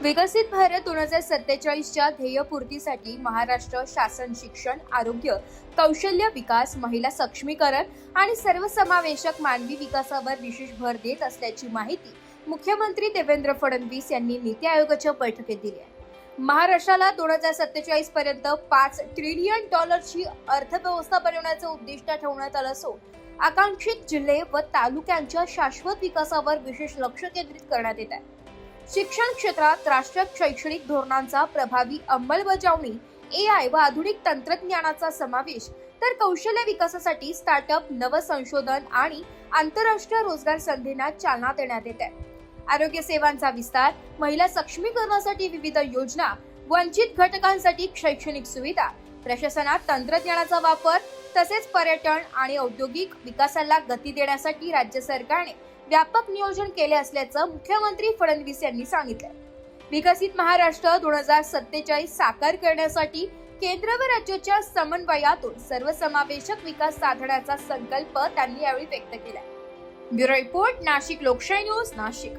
विकसित भारत 2047च्या ध्येयपूर्तीसाठी महाराष्ट्र शासन शिक्षण, आरोग्य, कौशल्य विकास, महिला सक्षमीकरण आणि सर्वसमावेशक मानवी विकासावर विशेष भर देत असल्याची माहिती मुख्यमंत्री देवेंद्र फडणवीस यांनी नीती आयोगाच्या बैठकीत दिली आहे. महाराष्ट्राला 2047 पर्यंत $5 ट्रिलियन अर्थव्यवस्था बनवण्याचे उद्दिष्ट ठेवण्यात आलं असून आकांक्षित जिल्हे व तालुक्यांच्या शाश्वत विकासावर विशेष लक्ष केंद्रित करण्यात येत आहे. शिक्षण क्षेत्रात राष्ट्रीय शैक्षणिक धोरणांचा प्रभावी अंमलबजावणी, AI व आधुनिक तंत्रज्ञानाचा समावेश, तर कौशल्य विकासासाठी स्टार्टअप, नवसंशोधन आणि आंतरराष्ट्रीय रोजगार संधींना चालना देण्यात येत आहे. आरोग्य सेवांचा विस्तार, महिला सक्षमीकरणासाठी विविध योजना, वंचित घटकांसाठी शैक्षणिक सुविधा, प्रशासनात तंत्रज्ञानाचा वापर तसेच पर्यटन आणि औद्योगिक विकासाला गती देण्यासाठी राज्य सरकारने व्यापक नियोजन केले असल्याचं मुख्यमंत्री फडणवीस यांनी सांगितलं. विकसित महाराष्ट्र 2047 साकार करण्यासाठी केंद्र व राज्याच्या समन्वयातून सर्वसमावेशक विकास साधण्याचा संकल्प त्यांनी यावेळी व्यक्त केला. ब्युरो रिपोर्ट, नाशिक लोकशाही न्यूज, नाशिक.